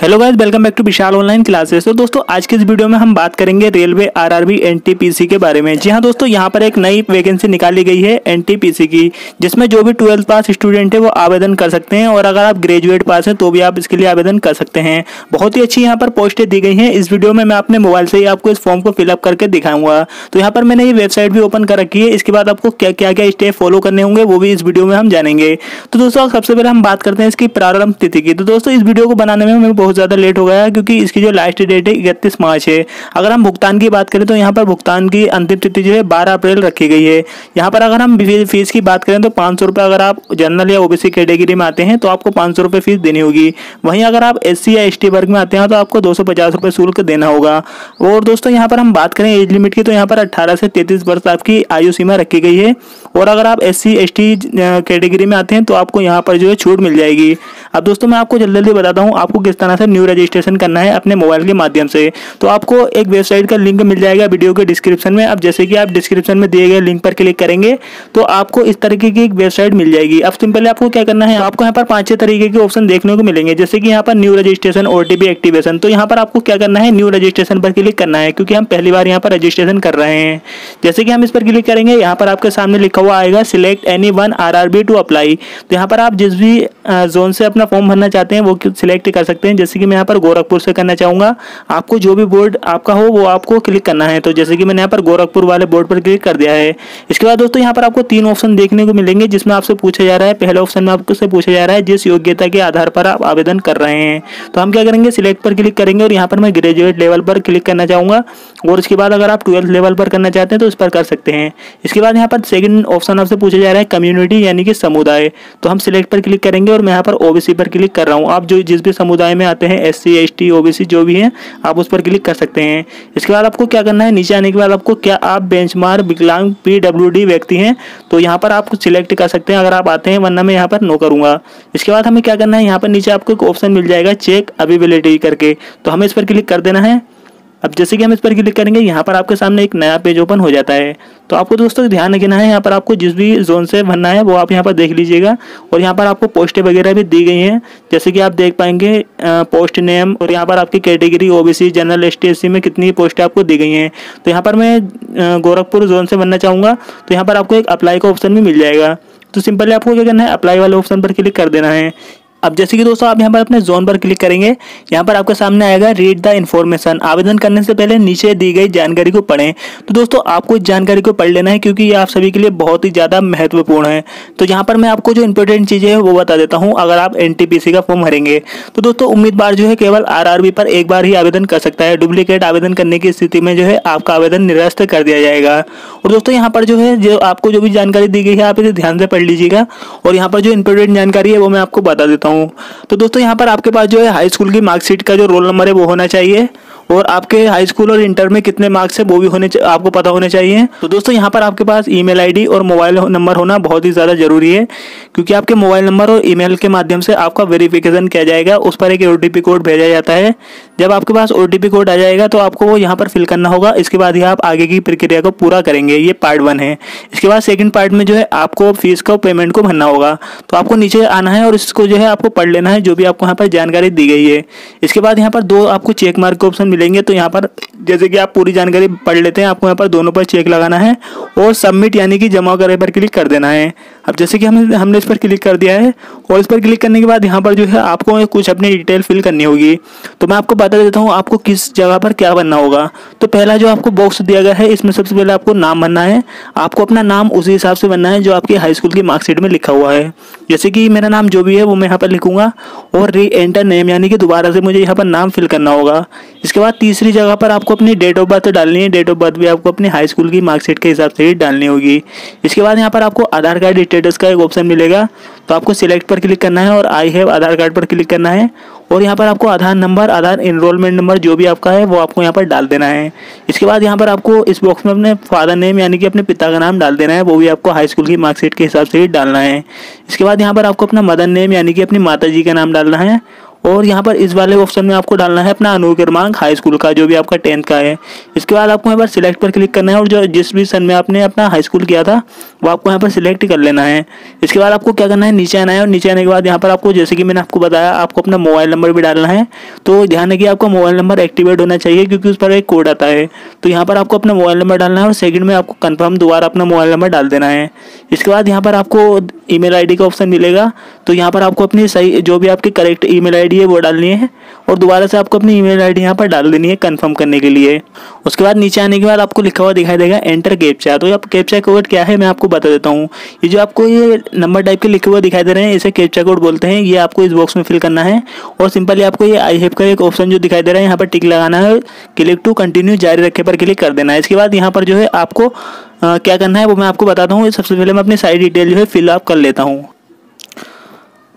Hello guys, welcome back to Vishal online classes. तो दोस्तों आज के इस वीडियो में हम बात करेंगे रेलवे आरआरबी एनटीपीसी के बारे में। जी हां दोस्तों, यहां पर एक नई वैकेंसी निकाली गई है एनटीपीसी की, जिसमें जो भी 12th पास स्टूडेंट है वो आवेदन कर सकते हैं, और अगर आप ग्रेजुएट पास हैं तो भी आप इसके लिए आवेदन कर सकते हैं। बहुत ही अच्छी यहाँ पर पोस्टें दी गई हैं। इस वीडियो में मैं अपने मोबाइल से ही आपको इस फॉर्म को फिलअप करके दिखाऊंगा। तो यहाँ पर मैंने ये वेबसाइट भी ओपन कर रखी है। इसके बाद आपको क्या क्या स्टेप फॉलो करने होंगे वो भी इस वीडियो में हम जानेंगे। तो दोस्तों सबसे पहले हम बात करते हैं इसकी प्रारंभ तिथि की। तो दोस्तों इस वीडियो को बनाने में हमें बहुत ज़्यादा लेट हो गया है, क्योंकि इसकी जो लास्ट डेट है 31 मार्च है। अगर हम भुगतान की बात करें तो यहाँ पर भुगतान की अंतिम तिथि जो है 12 अप्रैल रखी गई है। यहाँ पर अगर हम फीस की बात करें तो 500 रुपये, अगर आप जनरल या ओबीसी कैटेगरी में आते हैं तो आपको 500 रुपये फीस देनी होगी। वहीं अगर आप एससी या एसटी वर्ग में आते हैं तो आपको 250 रुपये शुल्क देना होगा। और दोस्तों यहाँ पर हम बात करें एज लिमिट की, तो यहाँ पर 18 से 33 वर्ष आपकी आयु सीमा रखी गई है। और अगर आप एससी एसटी कैटेगरी में आते हैं तो आपको यहाँ पर जो है छूट मिल जाएगी। अब दोस्तों मैं आपको जल्दी बताता हूँ आपको किस तरह से न्यू रजिस्ट्रेशन करना है अपने मोबाइल के माध्यम से। तो आपको एक वेबसाइट का लिंक मिल जाएगा वीडियो के डिस्क्रिप्शन में। अब जैसे कि आप डिस्क्रिप्शन में दिए गए लिंक पर क्लिक करेंगे तो आपको इस तरीके की एक वेबसाइट मिल जाएगी। अब सिंपली आपको क्या करना है, आपको यहाँ पर 5-6 तरीके के ऑप्शन देखने को मिलेंगे, जैसे कि यहाँ पर न्यू रजिस्ट्रेशन, ओटीपी एक्टिवेशन। तो यहाँ पर आपको क्या करना है, न्यू रजिस्ट्रेशन पर क्लिक करना है, क्योंकि हम पहली बार यहाँ पर रजिस्ट्रेशन कर रहे हैं। जैसे कि हम इस पर क्लिक करेंगे, यहाँ पर आपके सामने लिखा हुआ आएगा select any one RRB to apply. तो यहाँ पर आप जिस भी जोन से अपना फॉर्म भरना चाहते हैं वो सिलेक्ट कर सकते हैं। जैसे कि मैं यहाँ पर गोरखपुर से करना चाहूँगा, आपको जो भी बोर्ड आपका हो वो आपको क्लिक करना है। तो जैसे कि मैंने यहाँ पर गोरखपुर वाले बोर्ड पर क्लिक कर दिया है। इसके बाद दोस्तों यहाँ पर आपको 3 ऑप्शन देखने को मिलेंगे, जिसमें आपसे पूछा जा रहा है, पहले ऑप्शन में आपसे पूछा जा रहा है जिस योग्यता के आधार पर आप आवेदन कर रहे हैं। तो हम क्या करेंगे, सिलेक्ट पर क्लिक करेंगे और यहाँ पर मैं ग्रेजुएट लेवल पर क्लिक करना चाहूँगा। और इसके बाद अगर आप 12th लेवल पर करना चाहते हैं तो इस पर कर सकते हैं। इसके बाद यहाँ पर सेकंड ऑप्शन आपसे पूछा जा रहा है कम्युनिटी यानी कि समुदाय। तो हम सिलेक्ट पर क्लिक करेंगे और मैं यहाँ पर ओबीसी पर क्लिक कर रहा हूँ। आप जो जिस भी समुदाय में आते हैं, एससी एसटी ओबीसी जो भी है, आप उस पर क्लिक कर सकते हैं। इसके बाद आपको क्या करना है, नीचे आने के बाद आपको क्या आप बेंचमार्क विकलांग पीडब्ल्यूडी व्यक्ति हैं तो यहाँ पर आप सिलेक्ट कर सकते हैं अगर आप आते हैं, वरना मैं यहाँ पर नो करूँगा। इसके बाद हमें क्या करना है, यहाँ पर नीचे आपको एक ऑप्शन मिल जाएगा चेक अवेलेबिलिटी करके, तो हमें इस पर क्लिक कर देना है। अब जैसे कि हम इस पर क्लिक करेंगे, यहाँ पर आपके सामने एक नया पेज ओपन हो जाता है। तो आपको दोस्तों ध्यान रखना है, यहाँ पर आपको जिस भी जोन से भरना है वो आप यहाँ पर देख लीजिएगा। और यहाँ पर आपको पोस्टें वगैरह भी दी गई हैं, जैसे कि आप देख पाएंगे पोस्ट नेम, और यहाँ पर आपकी category OBC general ST SC में कितनी पोस्टें आपको दी गई हैं। तो यहाँ पर मैं गोरखपुर जोन से भरना चाहूँगा, तो यहाँ पर आपको एक अप्लाई का ऑप्शन भी मिल जाएगा। तो सिंपली आपको क्या करना है, अप्लाई वाले ऑप्शन पर क्लिक कर देना है। अब जैसे कि दोस्तों आप यहाँ पर अपने जोन पर क्लिक करेंगे, यहाँ पर आपके सामने आएगा रीड द इन्फॉर्मेशन। आवेदन करने से पहले नीचे दी गई जानकारी को पढ़ें। तो दोस्तों आपको इस जानकारी को पढ़ लेना है, क्योंकि ये आप सभी के लिए बहुत ही ज़्यादा महत्वपूर्ण है। तो यहाँ पर मैं आपको जो इंपॉर्टेंट चीज़ें हैं वो बता देता हूँ। अगर आप एनटीपीसी का फॉर्म भरेंगे तो दोस्तों उम्मीदवार जो है केवल आरआरबी पर एक बार ही आवेदन कर सकता है। डुप्लीकेट आवेदन करने की स्थिति में जो है आपका आवेदन निरस्त कर दिया जाएगा। और दोस्तों यहाँ पर जो है जो आपको जो भी जानकारी दी गई है आप इसे ध्यान से पढ़ लीजिएगा। और यहाँ पर जो इंपॉर्टेंट जानकारी है वो मैं आपको बता देता हूँ। तो दोस्तों यहाँ पर आपके पास जो है हाई स्कूल की मार्कशीट का जो रोल नंबर है वो होना चाहिए, और आपके हाई स्कूल और इंटर में कितने मार्क्स है वो भी आपको पता होने चाहिए। तो दोस्तों यहाँ पर आपके पास ईमेल आईडी और मोबाइल नंबर होना बहुत ही ज़्यादा जरूरी है, क्योंकि आपके मोबाइल नंबर और ईमेल के माध्यम से आपका वेरिफिकेशन किया जाएगा। उस पर एक ओटीपी कोड भेजा जाता है। जब आपके पास ओटीपी कोड आ जाएगा तो आपको वो यहाँ पर फिल करना होगा। इसके बाद ही आप आगे की प्रक्रिया को पूरा करेंगे। ये पार्ट 1 है। इसके बाद सेकंड पार्ट में जो है आपको फीस का पेमेंट को भरना होगा। तो आपको नीचे आना है और इसको जो है आपको पढ़ लेना है, जो भी आपको यहाँ पर जानकारी दी गई है। इसके बाद यहाँ पर 2 आपको चेक मार्क के ऑप्शन मिलेंगे। तो यहाँ पर जैसे कि आप पूरी जानकारी पढ़ लेते हैं, आपको यहाँ पर दोनों पर चेक लगाना है और सबमिट यानी कि जमा करे पर क्लिक कर देना है। अब जैसे कि हमने इस पर क्लिक कर दिया है, और इस पर क्लिक करने के बाद यहाँ पर जो है आपको कुछ अपनी डिटेल फिल करनी होगी। तो मैं आपको बता देता हूँ आपको किस जगह पर क्या भरना होगा। तो पहला जो आपको बॉक्स दिया गया है, इसमें सबसे पहले आपको नाम भरना है। आपको अपना नाम उसी हिसाब से भरना है जो आपकी हाई स्कूल की मार्कशीट में लिखा हुआ है। जैसे कि मेरा नाम जो भी है वो मैं यहाँ पर लिखूंगा, और री एंटर नेम यानी कि दोबारा से मुझे यहाँ पर नाम फिल करना होगा। इसके बाद तीसरी जगह पर आपको अपनी डेट ऑफ बर्थ डालनी है। डेट ऑफ बर्थ भी आपको अपनी हाई स्कूल की मार्कशीट के हिसाब से ही डालनी होगी। इसके बाद यहाँ पर आपको आधार कार्ड स्टेटस का एक ऑप्शन मिलेगा। तो आपको सिलेक्ट पर क्लिक करना है और आई हैव आधार कार्ड पर क्लिक करना है। और यहाँ पर आपको आधार नंबर, आधार एनरोलमेंट नंबर जो भी आपका है वो आपको यहाँ पर डाल देना है। इसके बाद यहाँ पर आपको इस बॉक्स में अपने फादर नेम यानी कि अपने पिता का नाम डाल देना है। वो भी आपको हाई स्कूल की मार्कशीट के हिसाब से ही डालना है। इसके बाद यहाँ पर आपको अपना मदर नेम यानी कि अपनी माता जी का नाम डालना है। और यहाँ पर इस वाले ऑप्शन में आपको डालना है अपना अनुक्रमांक हाई स्कूल का, जो भी आपका 10th का है। इसके बाद आपको यहाँ पर सिलेक्ट पर क्लिक करना है और जो जिस भी सन में आपने अपना हाई स्कूल किया था वो आपको यहाँ पर सिलेक्ट कर लेना है। इसके बाद आपको क्या करना है, नीचे आना है और नीचे आने के बाद यहाँ पर आपको, जैसे कि मैंने आपको बताया, आपको अपना मोबाइल नंबर भी डालना है। तो ध्यान है कि आपका मोबाइल नंबर एक्टिवेट होना चाहिए क्योंकि उस पर एक कोड आता है। तो यहाँ पर आपको अपना मोबाइल नंबर डालना है और सेकंड में आपको कंफर्म दोबारा अपना मोबाइल नंबर डाल देना है। इसके बाद यहाँ पर आपको ईमेल आईडी का ऑप्शन मिलेगा। तो यहाँ पर आपको अपनी सही जो भी आपकी करेक्ट ईमेल आईडी है वो डालनी है और दोबारा से आपको अपनी ईमेल आईडी यहाँ पर डाल देनी है कंफर्म करने के लिए। उसके बाद नीचे आने के बाद आपको लिखा हुआ दिखाई देगा एंटर कैप्चा। तो अब कैप्चा कोड क्या है मैं आपको बता देता हूँ। ये जो आपको ये नंबर टाइप के लिखे हुए दिखाई दे रहे हैं इसे कैप्चा कोड बोलते हैं। ये आपको इस बॉक्स में फिल करना है और सिंपली आपको ये आई हैव का एक ऑप्शन जो दिखाई दे रहा है यहाँ पर टिक लगाना है, क्लिक टू कंटिन्यू जारी रखे पर क्लिक कर देना है। इसके बाद यहाँ पर जो है आपको क्या करना है वो मैं आपको बताता हूँ। सबसे पहले मैं अपनी सारी डिटेल जो है फिलअप कर लेता हूँ।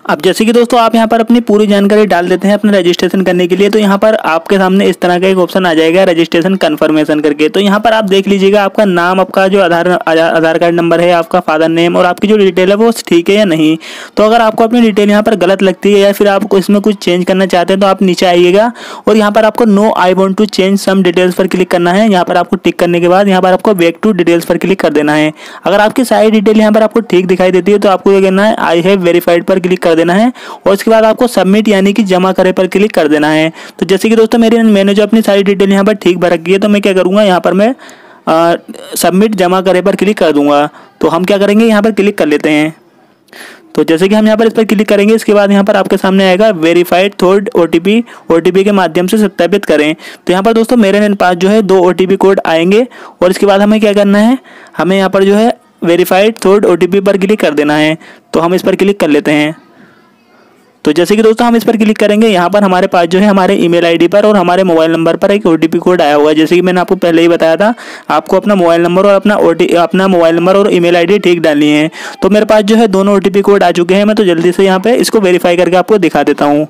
अब जैसे कि दोस्तों आप यहाँ पर अपनी पूरी जानकारी डाल देते हैं अपना रजिस्ट्रेशन करने के लिए, तो यहाँ पर आपके सामने इस तरह का एक ऑप्शन आ जाएगा रजिस्ट्रेशन कन्फर्मेशन करके। तो यहाँ पर आप देख लीजिएगा आपका नाम, आपका जो आधार कार्ड नंबर है, आपका फादर नेम और आपकी जो डिटेल है वो ठीक है या नहीं। तो अगर आपको अपनी डिटेल यहाँ पर गलत लगती है या फिर आप इसमें कुछ चेंज करना चाहते हैं तो आप नीचे आइएगा और यहाँ पर आपको no I want to change some details पर क्लिक करना है। यहाँ पर आपको टिक करने के बाद यहाँ पर आपको बैक टू डिटेल्स पर क्लिक कर देना है। अगर आपकी सारी डिटेल यहाँ पर आपको ठीक दिखाई देती है तो आपको ये करना है आई हैव वेरीफाइड पर क्लिक कर देना है और इसके बाद आपको सबमिट यानी कि जमा करे पर क्लिक कर देना है। तो जैसे कि दोस्तों मैंने जो अपनी सारी डिटेल यहाँ पर ठीक भर रखी है तो मैं क्या करूँगा, यहाँ पर मैं सबमिट जमा करे पर क्लिक कर दूंगा। तो हम क्या करेंगे, यहाँ पर क्लिक कर लेते हैं। तो जैसे कि हम यहाँ पर इस पर क्लिक करेंगे इसके बाद यहाँ पर आपके सामने आएगा वेरीफाइड थर्ड ओटीपी के माध्यम से सत्यापित करें। तो यहाँ पर दोस्तों मेरे पास जो है 2 ओटीपी कोड आएंगे और इसके बाद हमें क्या करना है, हमें यहाँ पर जो है वेरीफाइड थर्ड ओटीपी पर क्लिक कर देना है। तो हम इस पर क्लिक कर लेते हैं। तो जैसे कि दोस्तों हम इस पर क्लिक करेंगे यहाँ पर हमारे पास जो है हमारे ईमेल आईडी पर और हमारे मोबाइल नंबर पर एक ओटीपी कोड आया हुआ है। जैसे कि मैंने आपको पहले ही बताया था, आपको अपना मोबाइल नंबर और अपना मोबाइल नंबर और ईमेल आईडी ठीक डालनी है। तो मेरे पास जो है दोनों ओटीपी कोड आ चुके हैं। मैं तो जल्दी से यहाँ पे इसको वेरीफाई करके आपको दिखा देता हूँ।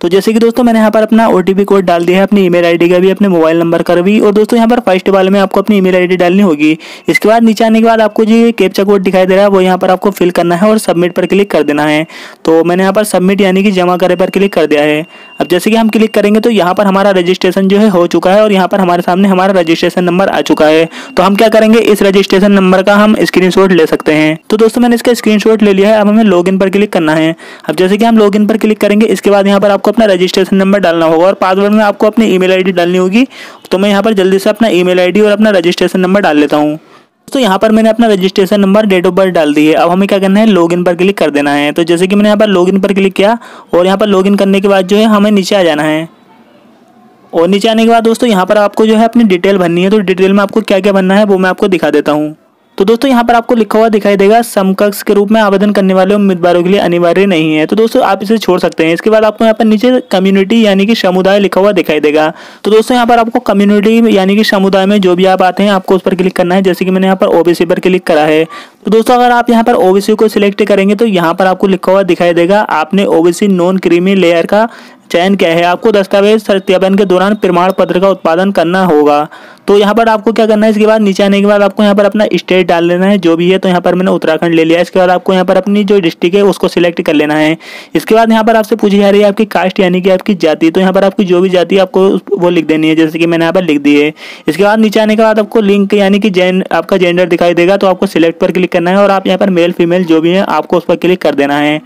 तो जैसे कि दोस्तों मैंने यहाँ पर अपना ओटीपी कोड डाल दिया है, अपनी ईमेल आईडी का भी, अपने मोबाइल नंबर का भी। और दोस्तों यहाँ पर फर्स्ट वाले में आपको अपनी ईमेल आईडी डालनी होगी। इसके बाद नीचे आने के बाद आपको जो कैप्चा कोड दिखाई दे रहा है वो यहाँ पर आपको फिल करना है और सबमिट पर क्लिक कर देना है। तो मैंने यहाँ पर सबमिट यानी कि जमा करे पर क्लिक कर दिया है। अब जैसे कि हम क्लिक करेंगे तो यहाँ पर हमारा रजिस्ट्रेशन जो है हो चुका है और यहाँ पर हमारे सामने हमारा रजिस्ट्रेशन नंबर आ चुका है। तो हम क्या करेंगे, इस रजिस्ट्रेशन नंबर का हम स्क्रीनशॉट ले सकते हैं। तो दोस्तों मैंने इसका स्क्रीनशॉट ले लिया है। अब हमें लॉगिन पर क्लिक करना है। अब जैसे कि हम लॉगिन पर क्लिक करेंगे इसके बाद यहाँ पर आपको अपना रजिस्ट्रेशन नंबर डालना होगा और पासवर्ड में आपको अपनी ईमेल आईडी डालनी होगी। तो मैं यहाँ पर जल्दी से अपना ईमेल आईडी और अपना रजिस्ट्रेशन नंबर डाल लेता हूँ। तो यहाँ पर मैंने अपना registration number, date of birth डाल दी है। अब हमें क्या करना है, लॉगिन पर क्लिक कर देना है। तो जैसे कि मैंने यहाँ पर लॉगिन पर क्लिक किया और यहाँ पर लॉगिन करने के बाद जो है हमें नीचे आ जाना है। और नीचे आने के बाद दोस्तों यहाँ पर आपको जो है अपनी डिटेल भरनी है। तो डिटेल में आपको क्या क्या भरना है वो मैं आपको दिखा देता हूँ। तो दोस्तों यहाँ पर आपको लिखा हुआ दिखाई देगा समकक्ष के रूप में आवेदन करने वाले उम्मीदवारों के लिए अनिवार्य नहीं है। तो दोस्तों आप इसे छोड़ सकते हैं। इसके बाद आपको यहाँ पर नीचे कम्युनिटी यानी कि समुदाय लिखा हुआ दिखाई देगा। तो दोस्तों यहाँ पर आपको कम्युनिटी यानी कि समुदाय में जो भी आप आते हैं आपको उस पर क्लिक करना है। जैसे कि मैंने यहाँ पर ओबीसी पर क्लिक करा है। तो दोस्तों अगर आप यहाँ पर ओबीसी को सिलेक्ट करेंगे तो यहाँ पर आपको लिखा हुआ दिखाई देगा आपने ओबीसी नॉन क्रीमी लेयर का चयन क्या है। आपको दस्तावेज सत्यापन के दौरान प्रमाण पत्र का उत्पादन करना होगा। तो यहाँ पर आपको क्या करना है, इसके बाद नीचे आने के बाद आपको यहाँ पर अपना स्टेट डाल लेना है जो भी है। तो यहाँ पर मैंने उत्तराखंड ले लिया। इसके बाद आपको यहाँ पर अपनी जो डिस्ट्रिक्ट है उसको सिलेक्ट कर लेना है। इसके बाद यहाँ पर आपसे पूछी जा रही है आपकी कास्ट यानी कि आपकी जाति। तो यहाँ पर आपकी जो भी जाति है आपको वो लिख देनी है, जैसे कि मैंने यहाँ पर लिख दी है। इसके बाद नीचे आने के बाद आपको लिंक यानी कि आपका जेंडर दिखाई देगा। तो आपको सिलेक्ट पर क्लिक करना है और आप यहाँ पर मेल फीमेल जो भी है आपको उस पर क्लिक कर देना है।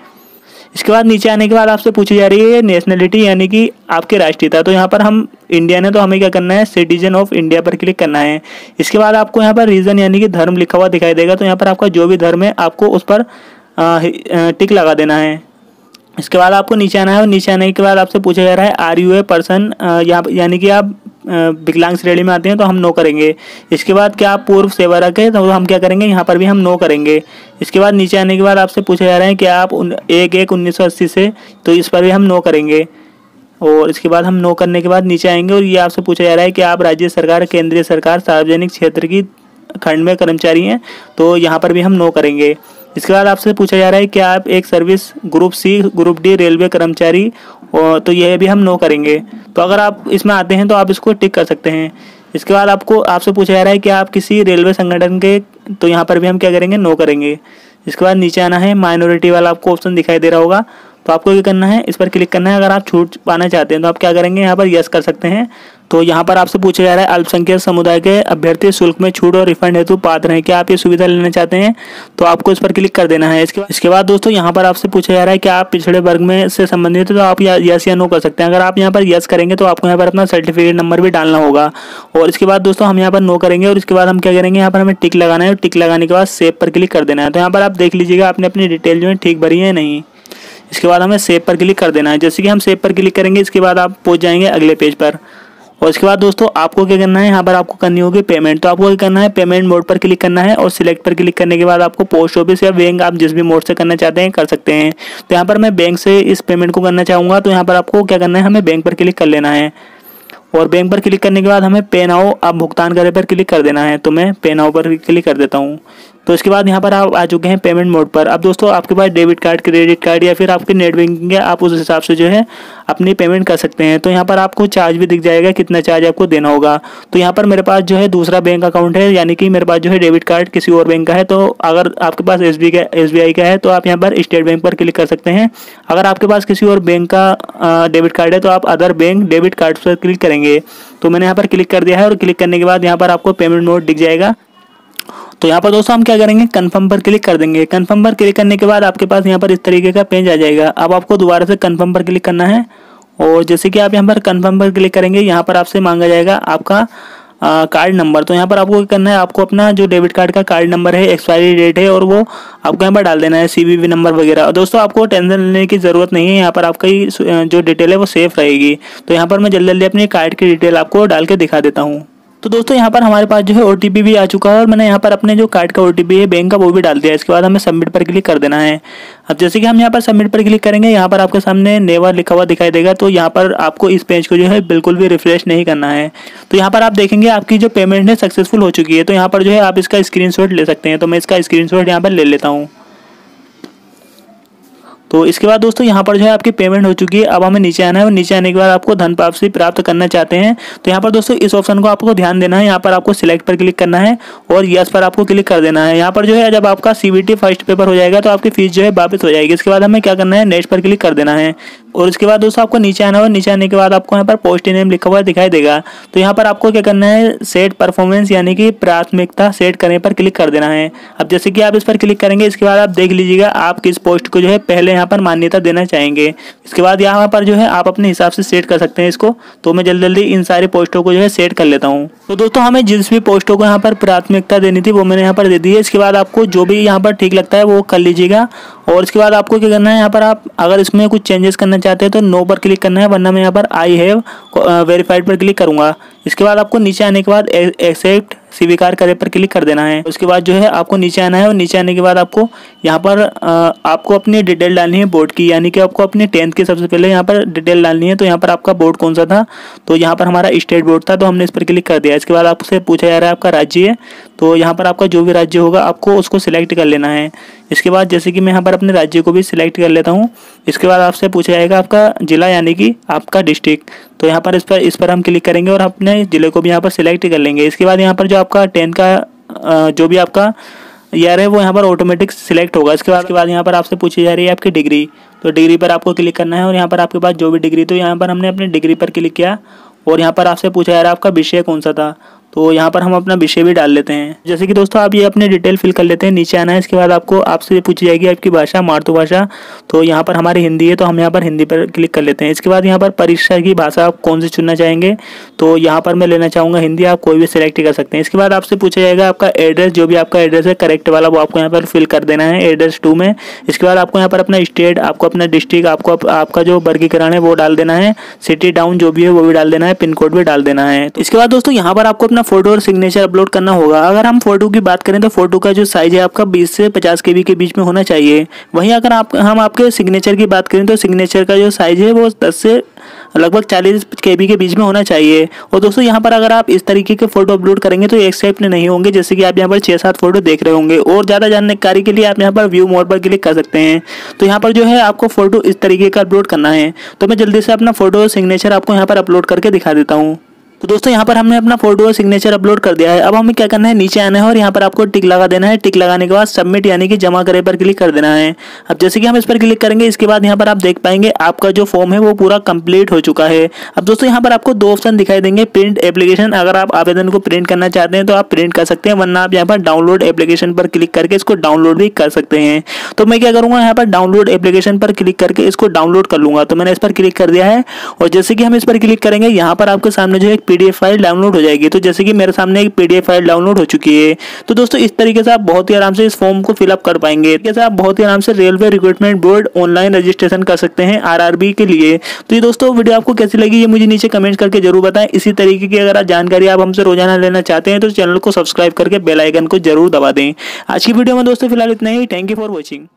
इसके बाद नीचे आने के बाद आपसे पूछी जा रही है नेशनलिटी यानी कि आपकी राष्ट्रीयता। तो यहाँ पर हम इंडियन है तो हमें क्या करना है, सिटीजन ऑफ इंडिया पर क्लिक करना है। इसके बाद आपको यहाँ पर रीजन यानी कि धर्म लिखा हुआ दिखाई देगा। तो यहाँ पर आपका जो भी धर्म है आपको उस पर टिक लगा देना है। इसके बाद आपको नीचे आना है और नीचे आने के बाद आपसे पूछा जा रहा है आर यू ए पर्सन, यानी कि आप विकलांग श्रेणी में आते हैं तो हम नो करेंगे। इसके बाद क्या आप पूर्व सेवारत है तो हम क्या करेंगे, यहाँ पर भी हम नो करेंगे। इसके बाद नीचे आने के बाद आपसे पूछा जा रहा है कि आप 1/1/1980 से, तो इस पर भी हम नो करेंगे। और इसके बाद हम नो करने के बाद नीचे आएंगे और ये आपसे पूछा जा रहा है कि आप राज्य सरकार, केंद्रीय सरकार, सार्वजनिक क्षेत्र की खंड में कर्मचारी हैं, तो यहाँ पर भी हम नो करेंगे। इसके बाद आपसे पूछा जा रहा है कि आप एक service group C, group D railway कर्मचारी, और तो यह भी हम नो करेंगे। तो अगर आप इसमें आते हैं तो आप इसको टिक कर सकते हैं। इसके बाद आपसे पूछा जा रहा है कि आप किसी रेलवे संगठन के, तो यहाँ पर भी हम क्या करेंगे, नो करेंगे। इसके बाद नीचे आना है, माइनॉरिटी वाला आपको ऑप्शन दिखाई दे रहा होगा, तो आपको क्या करना है, इस पर क्लिक करना है। अगर आप छूट पाना चाहते हैं तो आप क्या करेंगे, यहाँ पर यस कर सकते हैं। तो यहाँ पर आपसे पूछा जा रहा है अल्पसंख्यक समुदाय के अभ्यर्थी शुल्क में छूट और रिफंड हेतु पात्र हैं, क्या आप ये सुविधा लेना चाहते हैं, तो आपको इस पर क्लिक कर देना है। इसके बाद दोस्तों यहाँ पर आपसे पूछा जा रहा है कि आप पिछड़े वर्ग में से संबंधित है, तो आप यस या नो कर सकते हैं। अगर आप यहाँ पर यस करेंगे तो आपको यहाँ पर अपना सर्टिफिकेट नंबर भी डालना होगा। और इसके बाद दोस्तों हम यहाँ पर नो करेंगे और इसके बाद हम क्या करेंगे, यहाँ पर हमें टिक लगाना है और टिक लगाने के बाद सेव पर क्लिक कर देना है। तो यहाँ पर आप देख लीजिएगा आपने अपनी डिटेल जो है ठीक भरी है नहीं। इसके बाद हमें सेव पर क्लिक कर देना है। जैसे कि हम सेव पर क्लिक करेंगे इसके बाद आप पहुंच जाएंगे अगले पेज पर। और इसके बाद दोस्तों आपको क्या करना है, यहाँ पर आपको करनी होगी पेमेंट। तो आपको क्या करना है, पेमेंट मोड पर क्लिक करना है और सिलेक्ट पर क्लिक करने के बाद आपको पोस्ट ऑफिस या बैंक, आप जिस भी मोड से करना चाहते हैं कर सकते हैं। तो यहाँ पर मैं बैंक से इस पेमेंट को करना चाहूँगा, तो यहाँ पर आपको क्या करना है, हमें बैंक पर क्लिक कर लेना है। और बैंक पर क्लिक करने के बाद हमें पे नाउ, आप भुगतान करें पर क्लिक कर देना है। तो मैं पे नाउ पर क्लिक कर देता हूँ। तो इसके बाद यहाँ पर आप आ चुके हैं पेमेंट मोड पर। अब दोस्तों आपके पास डेबिट कार्ड, क्रेडिट कार्ड या फिर आपके नेट बैंकिंग है, आप उस हिसाब से जो है अपनी पेमेंट कर सकते हैं। तो यहाँ पर आपको चार्ज भी दिख जाएगा, कितना चार्ज आपको देना होगा। तो यहाँ पर मेरे पास जो है दूसरा बैंक अकाउंट है, यानी कि मेरे पास जो है डेबिट कार्ड किसी और बैंक का है। तो अगर आपके पास SBI का है तो आप यहाँ पर स्टेट बैंक पर क्लिक कर सकते हैं। अगर आपके पास किसी और बैंक का डेबिट कार्ड है तो आप अदर बैंक डेबिट कार्ड पर क्लिक करेंगे। तो मैंने यहाँ पर क्लिक कर दिया है और क्लिक करने के बाद यहाँ पर आपको पेमेंट मोड दिख जाएगा। तो यहाँ पर दोस्तों हम क्या करेंगे, कन्फर्म पर क्लिक कर देंगे। कन्फर्म पर क्लिक करने के बाद आपके पास यहाँ पर इस तरीके का पेज आ जाएगा। अब आपको दोबारा से कन्फर्म पर क्लिक करना है और जैसे कि आप यहाँ पर कन्फर्म पर क्लिक करेंगे, यहाँ पर आपसे मांगा जाएगा आपका कार्ड नंबर। तो यहाँ पर आपको क्या करना है, आपको अपना जो डेबिट कार्ड का कार्ड नंबर है, एक्सपायरी डेट है, और वो आपको यहाँ पर डाल देना है, CVV नंबर वगैरह। और दोस्तों आपको टेंशन लेने की ज़रूरत नहीं है, यहाँ पर आपकी जो डिटेल है वो सेफ रहेगी। तो यहाँ पर मैं जल्दी जल्दी अपनी कार्ड की डिटेल आपको डाल के दिखा देता हूँ। तो दोस्तों यहाँ पर हमारे पास जो है OTP भी आ चुका है और मैंने यहाँ पर अपने जो कार्ड का OTP है बैंक का वो भी डाल दिया है। इसके बाद हमें सबमिट पर क्लिक कर देना है। अब जैसे कि हम यहाँ पर सबमिट पर क्लिक करेंगे, यहाँ पर आपके सामने नेवर लिखा हुआ दिखाई देगा। तो यहाँ पर आपको इस पेज को जो है बिल्कुल भी रिफ्रेश नहीं करना है। तो यहाँ पर आप देखेंगे आपकी जो पेमेंट है सक्सेसफुल हो चुकी है। तो यहाँ पर जो है आप इसका स्क्रीनशॉट ले सकते हैं। तो मैं इसका स्क्रीनशॉट यहाँ पर ले लेता हूँ। तो इसके बाद दोस्तों यहाँ पर जो है आपकी पेमेंट हो चुकी है। अब हमें नीचे आना है और नीचे आने के बाद आपको धन वापसी प्राप्त करना चाहते हैं तो यहाँ पर दोस्तों इस ऑप्शन को आपको ध्यान देना है। यहाँ पर आपको सिलेक्ट पर क्लिक करना है और यस पर आपको क्लिक कर देना है। यहाँ पर जो है जब आपका CBT फर्स्ट पेपर हो जाएगा तो आपकी फीस जो है वापस हो जाएगी। इसके बाद हमें क्या करना है, नेक्स्ट पर क्लिक कर देना है। और इसके बाद दोस्तों आपको नीचे आना है और नीचे आने के बाद आपको यहाँ पर पोस्ट नेम लिखा हुआ दिखाई देगा। तो यहाँ पर आपको क्या करना है, सेट परफॉर्मेंस यानी कि प्राथमिकता सेट करने पर क्लिक कर देना है। अब जैसे कि आप इस पर क्लिक करेंगे इसके बाद आप देख लीजिएगा आप किस पोस्ट को जो है पहले यहाँ पर मान्यता देना चाहेंगे। इसके बाद यहाँ पर जो है आप अपने हिसाब से सेट कर सकते हैं इसको। तो मैं जल्दी जल्दी इन सारी पोस्टों को जो है सेट कर लेता हूँ। तो दोस्तों हमें जिस भी पोस्टों को यहाँ पर प्राथमिकता देनी थी वो मैंने यहाँ पर दे दी है। इसके बाद आपको जो भी यहाँ पर ठीक लगता है वो कर लीजिएगा। और इसके बाद आपको क्या करना है, यहाँ पर आप अगर इसमें कुछ चेंजेस करना चाहते हैं तो नो पर क्लिक करना है, वरना मैं यहाँ पर आई हैव वेरीफाइड पर क्लिक करूँगा। इसके बाद आपको नीचे आने के बाद एक्सेप्ट स्वीकार करे पर क्लिक कर देना है। उसके बाद जो है आपको नीचे आना है और नीचे आने के बाद आपको यहाँ पर आपको अपनी डिटेल डालनी है बोर्ड की, यानी कि आपको अपनी 10th की सबसे पहले यहाँ पर डिटेल डालनी है। तो यहाँ पर आपका बोर्ड कौन सा था, तो यहाँ पर हमारा स्टेट बोर्ड था तो हमने इस पर क्लिक कर दिया। इसके बाद आपसे पूछा जा रहा है आपका राज्य है, तो यहाँ पर आपका जो भी राज्य होगा आपको उसको सिलेक्ट कर लेना है। इसके बाद जैसे कि मैं यहाँ पर अपने राज्य को भी सिलेक्ट कर लेता हूँ। इसके बाद आपसे पूछा जाएगा आपका जिला यानी कि आपका डिस्ट्रिक्ट, तो यहाँ पर इस पर हम क्लिक करेंगे और अपने ज़िले को भी यहाँ पर सिलेक्ट कर लेंगे। इसके बाद यहाँ पर जो आपका 10th का जो भी आपका ईयर है वो यहाँ पर ऑटोमेटिक सिलेक्ट होगा। इसके बाद यहाँ पर आपसे पूछी जा रही है आपकी डिग्री, तो डिग्री पर आपको क्लिक करना है और यहाँ पर आपके पास जो भी डिग्री, तो यहाँ पर हमने अपनी डिग्री पर क्लिक किया। और यहाँ पर आपसे पूछा जा रहा है आपका विषय कौन सा था, तो यहाँ पर हम अपना विषय भी डाल लेते हैं। जैसे कि दोस्तों आप ये अपनी डिटेल फिल कर लेते हैं। नीचे आना है, इसके बाद आपसे पूछी जाएगी आपकी भाषा मातृभाषा, तो यहाँ पर हमारी हिंदी है तो हम यहाँ पर हिंदी पर क्लिक कर लेते हैं। इसके बाद यहाँ पर परीक्षा की भाषा आप कौन सी चुनना चाहेंगे, तो यहाँ पर मैं लेना चाहूँगा हिंदी, आप कोई भी सिलेक्ट कर सकते हैं। इसके बाद आपसे पूछा जाएगा आपका एड्रेस, जो भी आपका एड्रेस है करेक्ट वाला वो आपको यहाँ पर फिल कर देना है एड्रेस 2 में। इसके बाद आपको यहाँ पर अपना स्टेट, आपको अपना डिस्ट्रिक्ट, आपको आपका जो वर्गीकरण है वो डाल देना है, सिटी टाउन जो भी है वो भी डाल देना है, पिन कोड भी डाल देना है। इसके बाद दोस्तों यहाँ पर आपको अपना फोटो और सिग्नेचर अपलोड करना होगा। अगर हम फोटो की बात करें तो फोटो का जो साइज है आपका 20 से 50 KB के बीच में होना चाहिए। वहीं अगर हम आपके सिग्नेचर की बात करें तो सिग्नेचर का जो साइज है वो 10 से लगभग 40 KB के बीच में होना चाहिए। और दोस्तों यहाँ पर अगर आप इस तरीके के फोटो अपलोड करेंगे तो एक्सेप्ट नहीं होंगे, जैसे कि आप यहाँ पर 6-7 फोटो देख रहे होंगे। और ज़्यादा जानकारी के लिए आप यहाँ पर व्यू मोड पर क्लिक कर सकते हैं। तो यहाँ पर जो है आपको फोटो इस तरीके का अपलोड करना है। तो मैं जल्दी से अपना फोटो और सिग्नेचर आपको यहाँ पर अपलोड करके दिखा देता हूँ। तो दोस्तों यहाँ पर हमने अपना फोटो और सिग्नेचर अपलोड कर दिया है। अब हमें क्या करना है, नीचे आना है और यहाँ पर आपको टिक लगा देना है। टिक लगाने के बाद सबमिट यानी कि जमा करे पर क्लिक कर देना है। अब जैसे कि हम इस पर क्लिक करेंगे, इसके बाद यहाँ पर आप देख पाएंगे आपका जो फॉर्म है वो पूरा कंप्लीट हो चुका है। अब दोस्तों यहाँ पर आपको दो ऑप्शन दिखाई देंगे, प्रिंट एप्लीकेशन। अगर आप आवेदन को प्रिंट करना चाहते हैं तो आप प्रिंट कर सकते हैं, वरना आप यहाँ पर डाउनलोड एप्लीकेशन पर क्लिक करके इसको डाउनलोड भी कर सकते हैं। तो मैं क्या करूँगा, यहाँ पर डाउनलोड एप्लीकेशन पर क्लिक करके इसको डाउनलोड कर लूँगा। तो मैंने इस पर क्लिक कर दिया है और जैसे कि हम इस पर क्लिक करेंगे, यहाँ पर आपके सामने जो एक पीडीएफ फाइल डाउनलोड हो जाएगी। तो जैसे कि मेरे सामने एक पीडीएफ फाइल डाउनलोड हो चुकी है। तो दोस्तों इस तरीके से आप बहुत ही आराम से इस फॉर्म को फिलअप कर पाएंगे। जैसे आप बहुत ही आराम से railway recruitment board online registration कर सकते हैं आरआरबी के लिए। तो ये दोस्तों वीडियो आपको कैसी लगी ये मुझे नीचे कमेंट करके जरूर बताएं। इसी तरीके की अगर जानकारी आप हमसे रोजाना लेना चाहते हैं तो चैनल को सब्सक्राइब करके बेल आइकन को जरूर दबा दें। आज की वीडियो में दोस्तों फिलहाल इतना ही। Thank you for watching.